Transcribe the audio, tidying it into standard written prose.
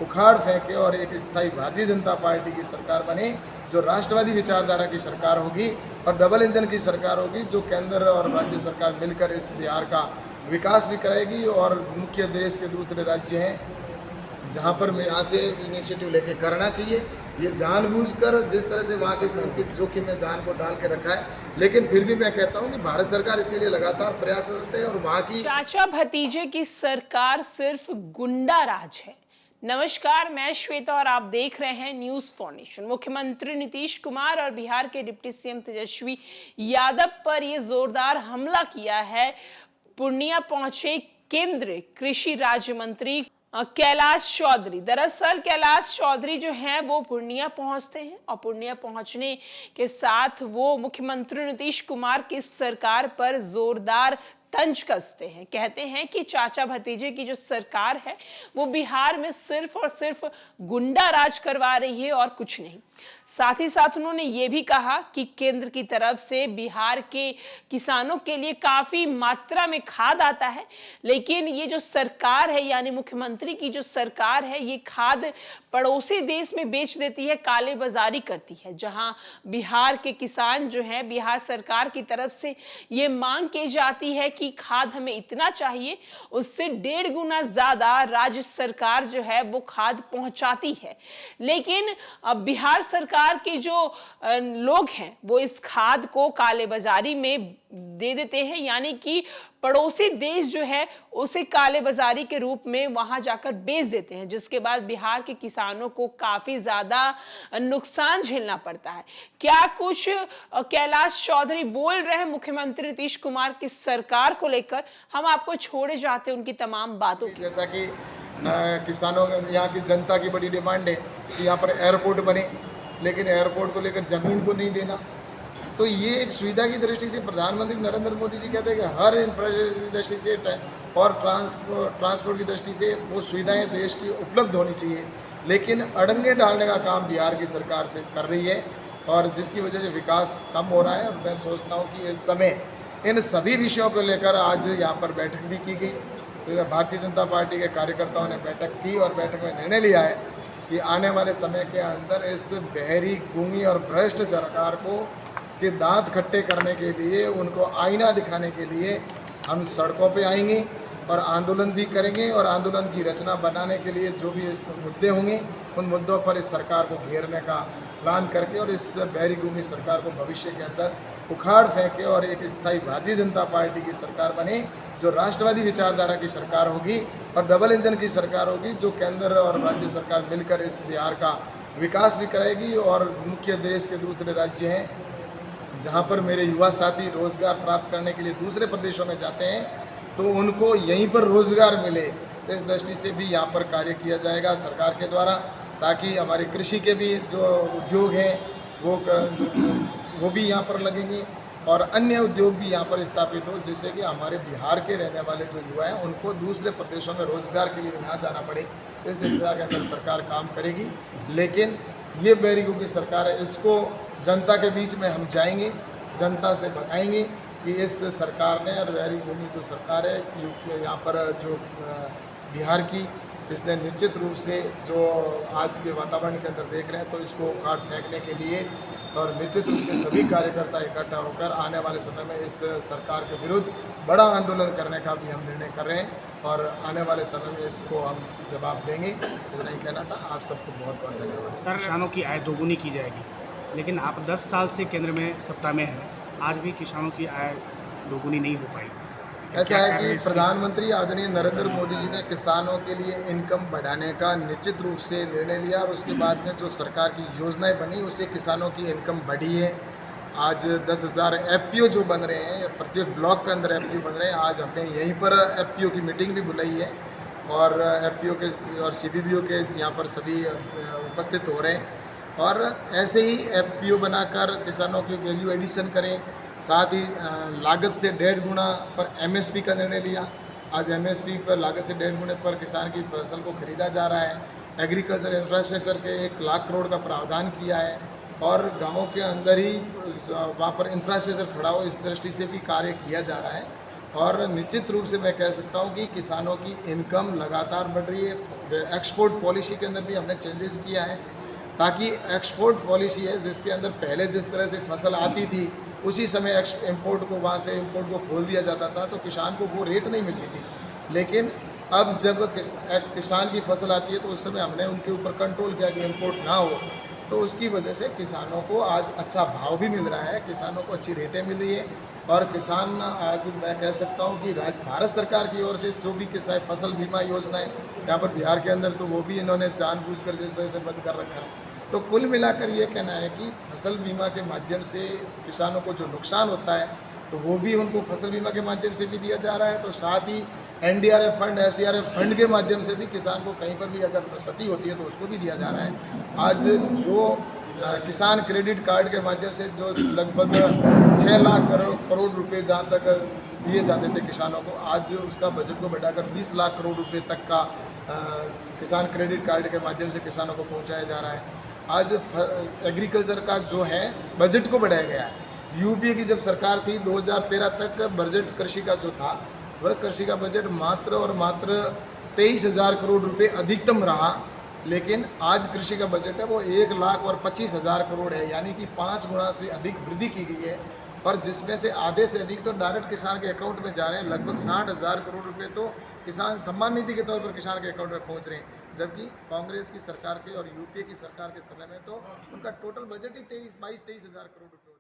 उखाड़ फेंके और एक स्थायी भारतीय जनता पार्टी की सरकार बने, जो राष्ट्रवादी विचारधारा की सरकार होगी और डबल इंजन की सरकार होगी, जो केंद्र और राज्य सरकार मिलकर इस बिहार का विकास भी कराएगी। और मुख्य देश के दूसरे राज्य हैं जहाँ पर यहाँ से इनिशिएटिव लेके करना चाहिए। ये जानबूझकर जिस तरह से वहाँ के जोखिम में जान को डाल के रखा है, लेकिन फिर भी मैं कहता हूँ कि भारत सरकार इसके लिए लगातार प्रयास करते हैं। और वहाँ की चाचा भतीजे की सरकार सिर्फ गुंडा राज है। नमस्कार, मैं श्वेता और आप देख रहे हैं न्यूज फॉर नेशन। मुख्यमंत्री नीतीश कुमार और बिहार के डिप्टी सीएम तेजस्वी यादव पर यह जोरदार हमला किया है। पूर्णिया पहुंचे केंद्रीय कृषि राज्य मंत्री कैलाश चौधरी। दरअसल कैलाश चौधरी जो हैं वो पूर्णिया पहुंचते हैं और पूर्णिया पहुंचने के साथ वो मुख्यमंत्री नीतीश कुमार की सरकार पर जोरदार तंज कसते हैं। कहते हैं कि चाचा भतीजे की जो सरकार है वो बिहार में सिर्फ और सिर्फ गुंडा राज करवा रही है और कुछ नहीं। साथ ही साथ उन्होंने ये भी कहा कि केंद्र की तरफ से बिहार के किसानों के लिए काफी मात्रा में खाद आता है, लेकिन ये जो सरकार है यानी मुख्यमंत्री की जो सरकार है ये खाद पड़ोसी देश में बेच देती है, काले बाजारी करती है। जहां बिहार के किसान जो हैं, बिहार सरकार की तरफ से ये मांग की जाती है कि खाद हमें इतना चाहिए, उससे 1.5 गुना ज्यादा राज्य सरकार जो है वो खाद पहुंचाती है। लेकिन अब बिहार सरकार के जो लोग हैं वो इस खाद को काले बाजारी में दे देते हैं, यानी कि पड़ोसी देश जो है उसे काले बाजारी के रूप में वहां जाकर बेच देते हैं, जिसके बाद बिहार के किसानों को काफी ज्यादा नुकसान झेलना पड़ता है। क्या कुछ कैलाश चौधरी बोल रहे हैं मुख्यमंत्री नीतीश कुमार की सरकार को लेकर, हम आपको छोड़े जाते हैं उनकी तमाम बातों की। जैसा कि किसानों, यहाँ की जनता की बड़ी डिमांड है कि यहाँ पर एयरपोर्ट बने, लेकिन एयरपोर्ट को लेकर जमीन को नहीं देना। तो ये एक सुविधा की दृष्टि से प्रधानमंत्री नरेंद्र मोदी जी कहते हैं कि हर इंफ्रास्ट्रक्चर की दृष्टि से और ट्रांसपोर्ट की दृष्टि से वो सुविधाएं देश की उपलब्ध होनी चाहिए, लेकिन अड़ंगे डालने का काम बिहार की सरकार कर रही है और जिसकी वजह से विकास कम हो रहा है। और मैं सोचता हूँ कि इस समय इन सभी विषयों को लेकर आज यहाँ पर बैठक भी की गई। तो भारतीय जनता पार्टी के कार्यकर्ताओं ने बैठक की और बैठक में निर्णय लिया है कि आने वाले समय के अंदर इस बहरी, गूंगी और भ्रष्ट सरकार को के दांत खट्टे करने के लिए, उनको आईना दिखाने के लिए हम सड़कों पे आएंगे और आंदोलन भी करेंगे। और आंदोलन की रचना बनाने के लिए जो भी इस मुद्दे होंगे उन मुद्दों पर इस सरकार को घेरने का प्लान करके और इस बहरी गूंगी सरकार को भविष्य के अंदर उखाड़ फेंके और एक स्थायी भारतीय जनता पार्टी की सरकार बने, जो राष्ट्रवादी विचारधारा की सरकार होगी और डबल इंजन की सरकार होगी, जो केंद्र और राज्य सरकार मिलकर इस बिहार का विकास भी कराएगी। और मुख्य देश के दूसरे राज्य हैं जहाँ पर मेरे युवा साथी रोजगार प्राप्त करने के लिए दूसरे प्रदेशों में जाते हैं, तो उनको यहीं पर रोजगार मिले, इस दृष्टि से भी यहाँ पर कार्य किया जाएगा सरकार के द्वारा, ताकि हमारे कृषि के भी जो उद्योग हैं वो भी यहाँ पर लगेंगे और अन्य उद्योग भी यहाँ पर स्थापित हो, जिससे कि हमारे बिहार के रहने वाले जो युवा हैं उनको दूसरे प्रदेशों में रोजगार के लिए ना जाना पड़े। इस दिशा के अंदर सरकार काम करेगी। लेकिन ये बहरी गूंगी सरकार है, इसको जनता के बीच में हम जाएंगे, जनता से बताएंगे कि इस सरकार ने और बहरी गूंगी जो सरकार है यहाँ पर जो बिहार की, इसने निश्चित रूप से जो आज के वातावरण के अंदर देख रहे हैं, तो इसको उखाड़ फेंकने के लिए और निश्चित रूप से सभी कार्यकर्ता इकट्ठा होकर आने वाले समय में इस सरकार के विरुद्ध बड़ा आंदोलन करने का भी हम निर्णय कर रहे हैं और आने वाले समय में इसको हम जवाब देंगे। इतना ही कहना था। आप सबको बहुत बहुत धन्यवाद। सर, किसानों की आय दोगुनी की जाएगी, लेकिन आप 10 साल से केंद्र में सत्ता में हैं, आज भी किसानों की आय दोगुनी नहीं हो पाई। ऐसा है कि प्रधानमंत्री आदरणीय नरेंद्र मोदी जी ने किसानों के लिए इनकम बढ़ाने का निश्चित रूप से निर्णय लिया और उसके बाद में जो सरकार की योजनाएं बनी उससे किसानों की इनकम बढ़ी है। आज 10,000 एफपीओ जो बन रहे हैं, प्रत्येक ब्लॉक के अंदर एफपीओ बन रहे हैं। आज हमने यहीं पर एफपीओ की मीटिंग भी बुलाई है और एफपीओ के और सीबीबीओ के यहाँ पर सभी उपस्थित हो रहे हैं और ऐसे ही एफपीओ बनाकर किसानों की वैल्यू एडिशन करें। साथ ही लागत से 1.5 गुना पर एमएसपी का निर्णय लिया। आज एमएसपी पर लागत से 1.5 गुने पर किसान की फसल को खरीदा जा रहा है। एग्रीकल्चर इंफ्रास्ट्रक्चर के 1 लाख करोड़ का प्रावधान किया है और गाँवों के अंदर ही वहाँ पर इंफ्रास्ट्रक्चर खड़ा हो, इस दृष्टि से भी कार्य किया जा रहा है। और निश्चित रूप से मैं कह सकता हूँ कि किसानों की इनकम लगातार बढ़ रही है। एक्सपोर्ट पॉलिसी के अंदर भी हमने चेंजेस किया है, ताकि एक्सपोर्ट पॉलिसी है जिसके अंदर पहले जिस तरह से फसल आती थी उसी समय इम्पोर्ट को वहाँ से इम्पोर्ट को खोल दिया जाता था, तो किसान को वो रेट नहीं मिलती थी। लेकिन अब जब किसान की फसल आती है तो उस समय हमने उनके ऊपर कंट्रोल किया कि इम्पोर्ट ना हो, तो उसकी वजह से किसानों को आज अच्छा भाव भी मिल रहा है, किसानों को अच्छी रेटें मिल रही है। और किसान आज मैं कह सकता हूँ कि भारत सरकार की ओर से जो भी किसान फसल बीमा योजना है यहाँ पर बिहार के अंदर, तो वो भी इन्होंने जानबूझकर जिस तरह से बंद कर रखा है। तो कुल मिलाकर ये कहना है कि फसल बीमा के माध्यम से किसानों को जो नुकसान होता है तो वो भी उनको फसल बीमा के माध्यम से भी दिया जा रहा है, तो साथ ही NDRF फंड, SDRF फंड के माध्यम से भी किसान को कहीं पर भी अगर क्षति होती है तो उसको भी दिया जा रहा है। आज जो किसान क्रेडिट कार्ड के माध्यम से जो लगभग 6 लाख करोड़ रुपए जहाँ तक दिए जाते थे किसानों को, आज उसका बजट को बढ़ाकर 20 लाख करोड़ रुपए तक का किसान क्रेडिट कार्ड के माध्यम से किसानों को पहुँचाया जा रहा है। आज एग्रीकल्चर का जो है बजट को बढ़ाया गया है। UPA की जब सरकार थी 2013 तक बजट कृषि का जो था वह कृषि का बजट मात्र और मात्र 23,000 करोड़ रुपए अधिकतम रहा, लेकिन आज कृषि का बजट है वो 1,25,000 करोड़ है, यानी कि 5 गुना से अधिक वृद्धि की गई है। और जिसमें से आधे से अधिक तो डायरेक्ट किसान के अकाउंट में जा रहे हैं। लगभग 60,000 करोड़ रुपए तो किसान सम्मान निधि के तौर पर किसान के अकाउंट में पहुंच रहे हैं, जबकि कांग्रेस की सरकार के और UPA की सरकार के समय में तो उनका टोटल बजट ही 22-23 हज़ार करोड़ रुपये